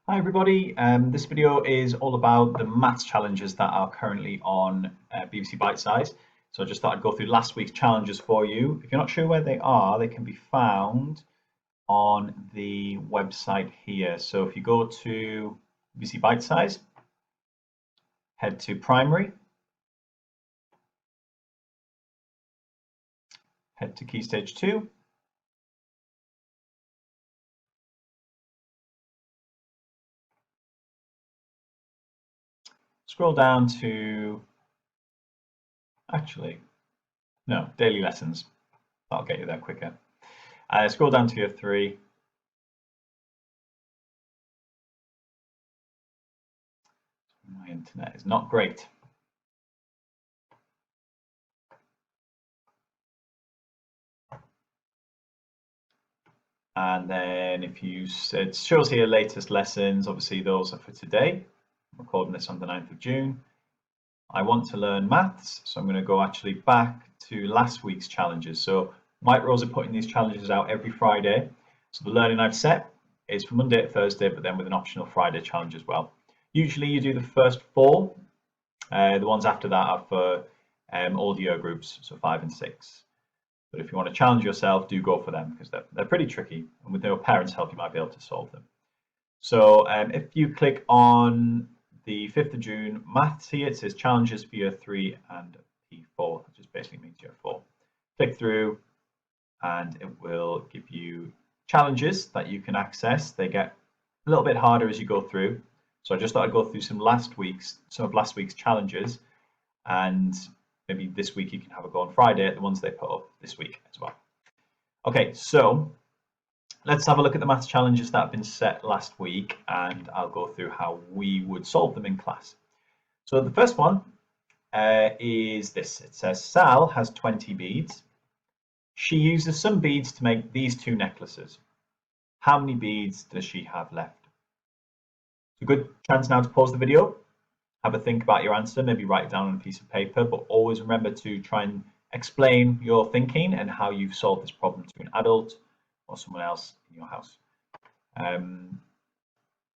Hi everybody, this video is all about the maths challenges that are currently on BBC Bitesize. So I just thought I'd go through last week's challenges for you. If you're not sure where they are, they can be found on the website here. So if you go to BBC Bitesize, head to Primary, head to Key Stage 2, scroll down to, daily lessons. That'll get you there quicker. Scroll down to year 3. My internet is not great. And then if you, it shows here latest lessons, obviously those are for today. I'm recording this on the 9th of June. I want to learn maths, so I'm going to go actually back to last week's challenges. So White Rose are putting these challenges out every Friday. So the learning I've set is from Monday to Thursday, but then with an optional Friday challenge as well. Usually you do the first 4. The ones after that are for all the year groups, so 5 and 6. But if you want to challenge yourself, do go for them because they're pretty tricky. And with your parents' help, you might be able to solve them. So if you click on the 5th of June maths here, it says challenges for year 3 and P4. That just basically means year 4. Click through and it will give you challenges that you can access. They get a little bit harder as you go through. So I just thought I'd go through some of last week's challenges, and maybe this week you can have a go on Friday at the ones they put up this week as well. Okay, so let's have a look at the maths challenges that have been set last week, and I'll go through how we would solve them in class. So the first one is this. It says Sal has 20 beads. She uses some beads to make these 2 necklaces. How many beads does she have left? It's a good chance now to pause the video, have a think about your answer, maybe write it down on a piece of paper, but always remember to try and explain your thinking and how you've solved this problem to an adult or someone else in your house.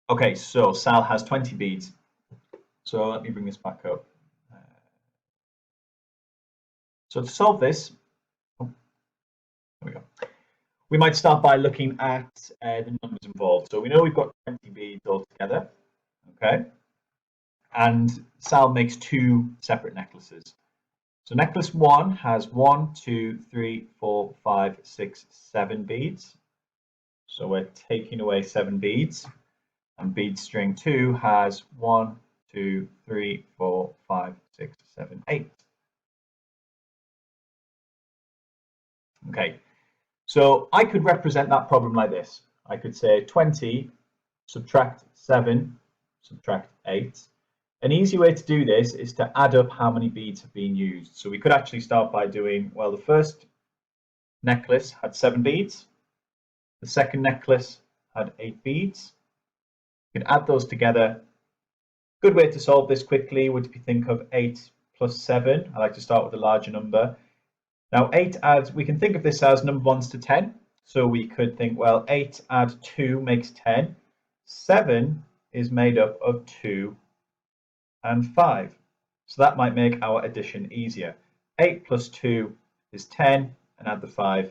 Okay, so Sal has 20 beads. So let me bring this back up. So to solve this, there we go. We might start by looking at the numbers involved. So we know we've got 20 beads altogether, okay? And Sal makes 2 separate necklaces. So necklace 1 has 1, 2, 3, 4, 5, 6, 7 beads. So we're taking away 7 beads. And bead string 2 has 1, 2, 3, 4, 5, 6, 7, 8. Okay, so I could represent that problem like this. I could say 20 subtract 7 subtract 8. An easy way to do this is to add up how many beads have been used. So we could actually start by doing, well, the first necklace had 7 beads. The second necklace had 8 beads. You could add those together. Good way to solve this quickly would be think of 8 plus 7. I like to start with a larger number. Now 8 adds, we can think of this as number 1s to 10. So we could think, well, 8 add 2 makes 10. 7 is made up of 2 and 5. So that might make our addition easier. 8 plus 2 is 10, and add the 5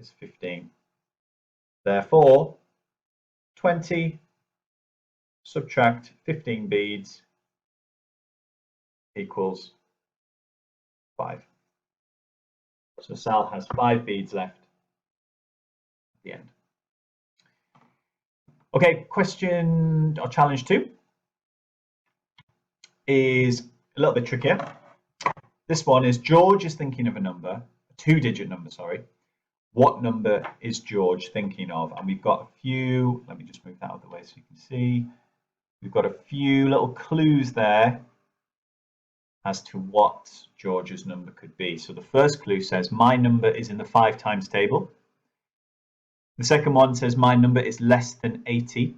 is 15. Therefore, 20 subtract 15 beads equals 5. So Sal has 5 beads left at the end. Okay, question or challenge 2 is a little bit trickier. This one is George is thinking of a number, a 2-digit number, sorry. What number is George thinking of? And we've got a few, let me just move that out of the way so you can see. We've got a few little clues there as to what George's number could be. So the first clue says my number is in the 5 times table. The second one says my number is less than 80.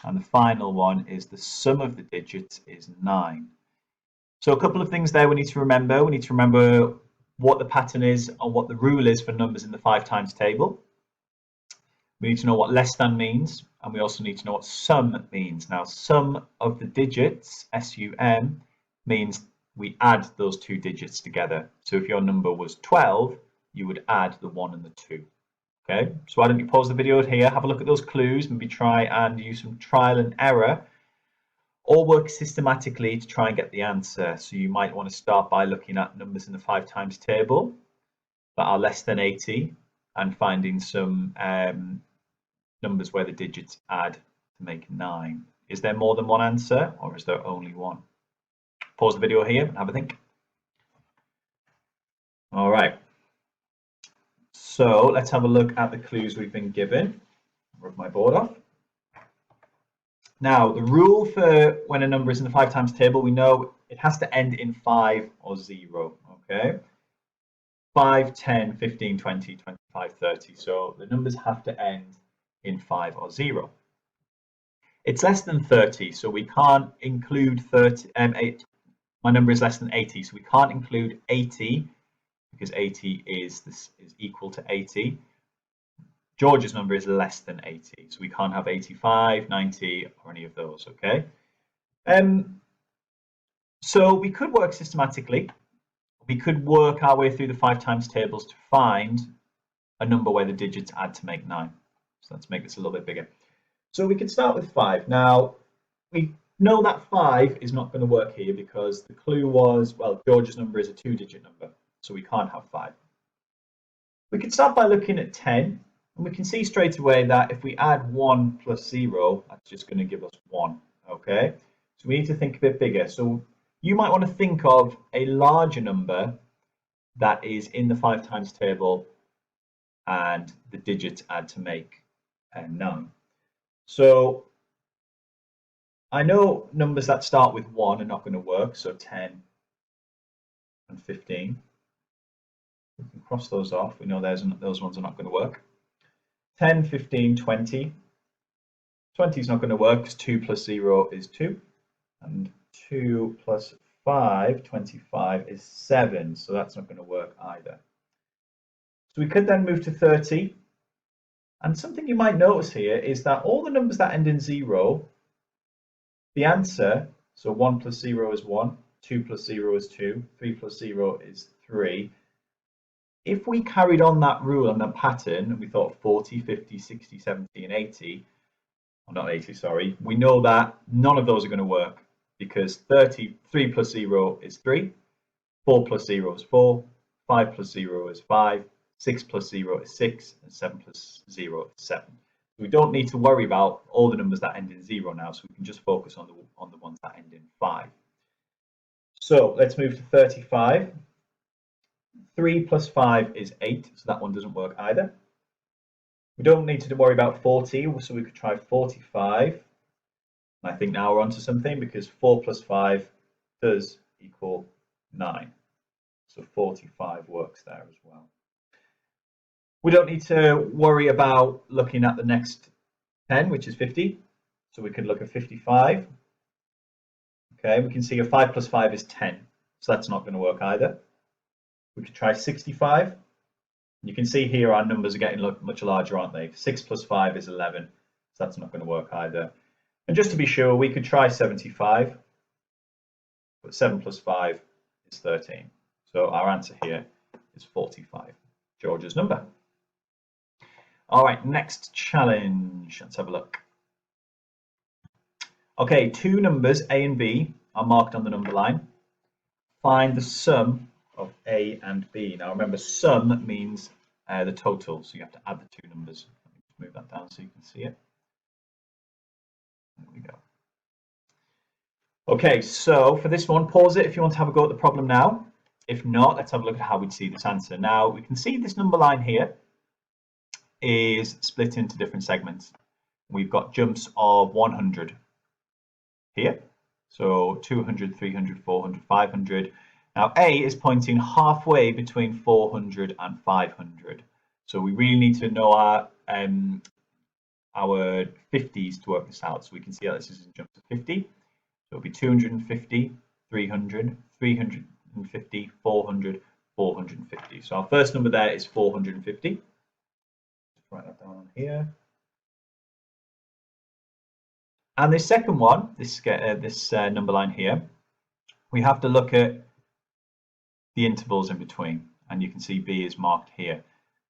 And the final one is the sum of the digits is 9. So a couple of things there we need to remember. We need to remember what the pattern is or what the rule is for numbers in the 5 times table. We need to know what less than means, and we also need to know what sum means. Now, sum of the digits, SUM, means we add those two digits together. So if your number was 12, you would add the 1 and the 2. Okay, so why don't you pause the video here, have a look at those clues, maybe try and use some trial and error, or work systematically to try and get the answer. So you might want to start by looking at numbers in the 5 times table that are less than 80 and finding some numbers where the digits add to make 9. Is there more than one answer, or is there only one? Pause the video here and have a think. All right. So let's have a look at the clues we've been given. Rub my board off. Now, the rule for when a number is in the 5 times table, we know it has to end in 5 or 0. Okay. 5, 10, 15, 20, 25, 30. So the numbers have to end in 5 or 0. It's less than 30, so we can't include 30. My number is less than 80, so we can't include 80 because 80 is equal to 80. George's number is less than 80, so we can't have 85, 90, or any of those. Okay. So we could work systematically. We could work our way through the 5 times tables to find a number where the digits add to make 9. So let's make this a little bit bigger. So we could start with 5. Now, we know that 5 is not going to work here because the clue was, well, George's number is a 2-digit number, so we can't have 5. We could start by looking at 10, and we can see straight away that if we add 1 plus 0, that's just going to give us 1, okay? So we need to think a bit bigger. So you might want to think of a larger number that is in the 5 times table and the digits add to make 9. So I know numbers that start with 1 are not going to work, so 10 and 15. We can cross those off. We know those ones are not going to work. 10, 15, 20. 20 is not going to work because 2 plus 0 is 2. And 2 plus 5, 25, is 7. So that's not going to work either. So we could then move to 30. And something you might notice here is that all the numbers that end in 0, the answer, so 1 plus 0 is 1, 2 plus 0 is 2, 3 plus 0 is 3. If we carried on that rule and that pattern, and we thought 40, 50, 60, 70, and 80, or not 80, sorry, we know that none of those are going to work because 3 plus 0 is 3, 4 plus 0 is 4, 5 plus 0 is 5, 6 plus 0 is 6, and 7 plus 0 is 7. We don't need to worry about all the numbers that end in 0 now, so we can just focus on the ones that end in 5. So let's move to 35. 3 plus 5 is 8, so that one doesn't work either. We don't need to worry about 40, so we could try 45. And I think now we're onto something because 4 plus 5 does equal 9. So 45 works there as well. We don't need to worry about looking at the next 10, which is 50. So we could look at 55. Okay, we can see a 5 plus 5 is 10. So that's not going to work either. We could try 65. You can see here our numbers are getting much larger, aren't they? 6 plus 5 is 11. So that's not going to work either. And just to be sure, we could try 75. But 7 plus 5 is 13. So our answer here is 45, George's number. All right, next challenge. Let's have a look. Okay, two numbers, A and B, are marked on the number line. Find the sum of A and B. Now remember, sum means the total, so you have to add the two numbers. Let me just move that down so you can see it. There we go. Okay, so for this one, pause it if you want to have a go at the problem now. If not, let's have a look at how we'd see this answer. Now, we can see this number line here is split into different segments. We've got jumps of 100 here. So 200, 300, 400, 500. Now, A is pointing halfway between 400 and 500. So we really need to know our 50s to work this out. So we can see how this is in jumps of 50. So it'll be 250, 300, 350, 400, 450. So our first number there is 450. Just write that down here. And this second one, this number line here, we have to look at the intervals in between, and you can see B is marked here.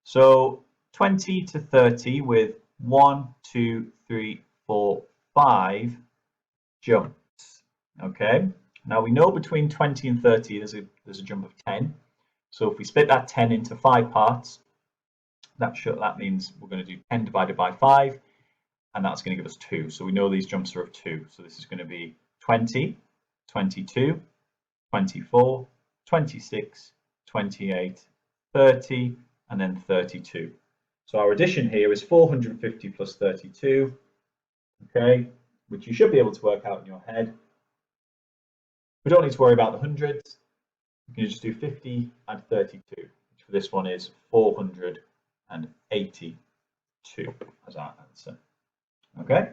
So 20 to 30 with 1, 2, 3, 4, 5 jumps. Okay. Now we know between 20 and 30 there's a jump of 10. So if we split that 10 into 5 parts, that means we're going to do 10 divided by 5, and that's going to give us 2. So we know these jumps are of 2. So this is going to be 20, 22, 24, 26, 28, 30, and then 32. So our addition here is 450 plus 32, okay, which you should be able to work out in your head. We don't need to worry about the hundreds. You can just do 50 and 32, which for this one is 482 as our answer. Okay.